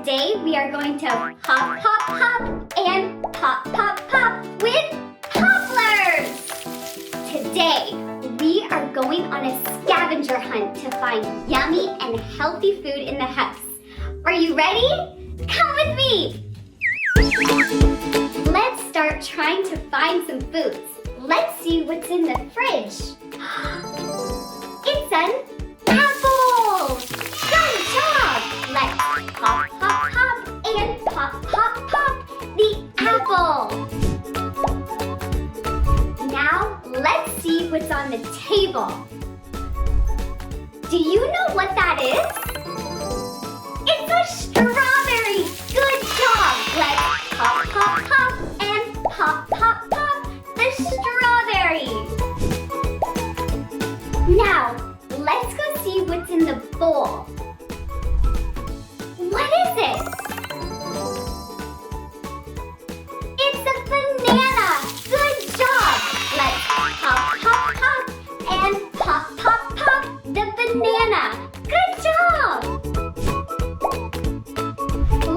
Today we are going to hop, hop, hop and pop, pop, pop with Popplers! Today we are going on a scavenger hunt to find yummy and healthy food in the house. Are you ready? Come with me! Let's start trying to find some foods. Let's see what's in the fridge. It's an apple! Good job! Let's pop, pop, pop and pop, pop, pop the apple. Now let's see what's on the table. Do you know what that is? It's a strawberry! Good job! Let's pop, pop, pop and pop, pop, pop the strawberry. Now, let's go see what's in the bowl. What is it? It's a banana! Good job! Let's pop, pop, pop and pop, pop, pop the banana. Good job!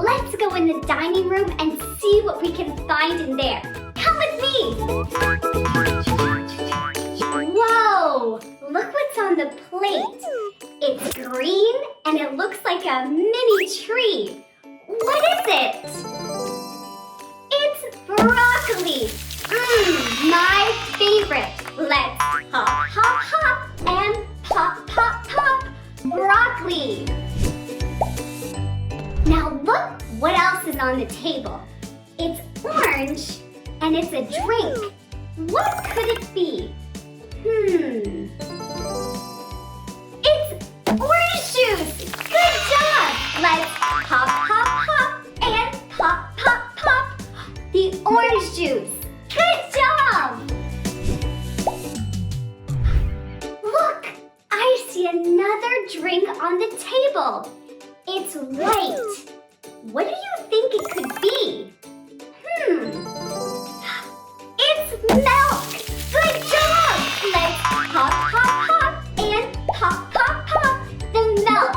Let's go in the dining room and see what we can find in there. Come with me! Whoa! Look what's on the plate. It's green and it looks like a mini tree. What is it? It's broccoli. My favorite. Let's hop, hop, hop and pop, pop, pop broccoli. Now look what else is on the table. It's orange and it's a drink. What could it be? It's orange juice! Good job! Let's pop, pop, pop and pop, pop, pop the orange juice. Good job! Look, I see another drink on the table. It's white. What do you think it could be? It's milk! Good job! Let's pop, pop, pop and pop, pop, pop the milk.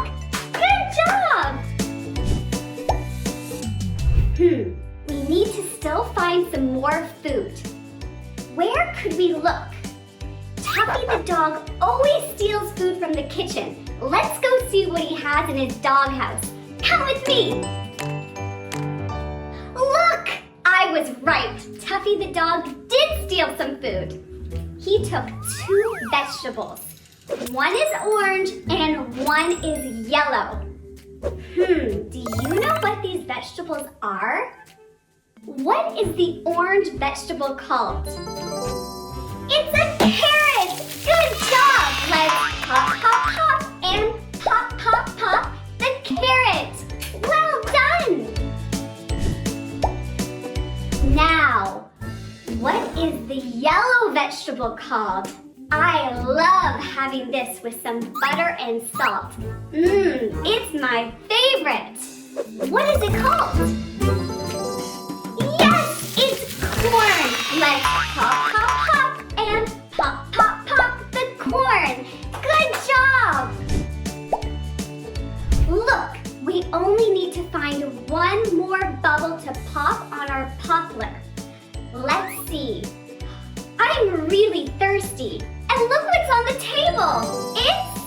Good job! We need to still find some more food. Where could we look? Tuffy the dog always steals food from the kitchen. Let's go see what he has in his doghouse. Come with me! Look! I was right. Tuffy the dog did steal some food. He took 2 vegetables. One is orange and one is yellow. Do you know what these vegetables are? What is the orange vegetable called? It's a carrot! Good job! Let's pop, pop, pop and pop, pop, pop the carrot. Well done! Now, what is the yellow vegetable called? I love having this with some butter and salt. It's my favorite. What is it called? Yes, it's corn. Let's pop, pop, pop and pop, pop, pop the corn. Good job. Look, we only need to find one more bubble to pop on our Poplar. Let's see. I'm really thirsty. And look what's on the table. It's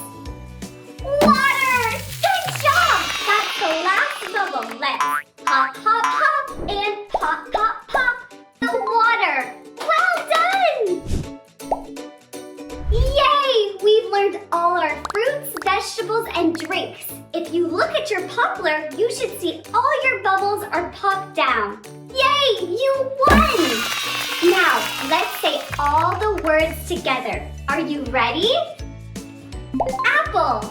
water. Good job. That's the last bubble. Let's pop, pop, pop and pop, pop, pop the water. Well done. Yay! We've learned all our fruits, vegetables, and drinks. If you look at your Poplar, you should see all your bubbles are popped down. Yay! You won! Now, let's say all the words together. Are you ready? Apple.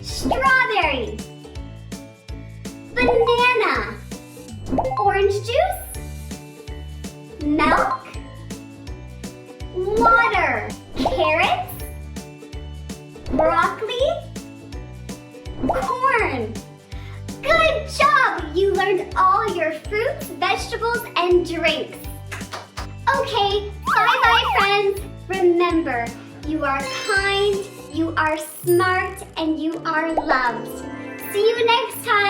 Strawberry. Banana. Orange juice. Milk. Water. Carrots. Broccoli. Corn. Good job! You learned all your fruits, vegetables, and drinks. Okay, bye-bye, friends. Remember, you are kind, you are smart, and you are loved. See you next time.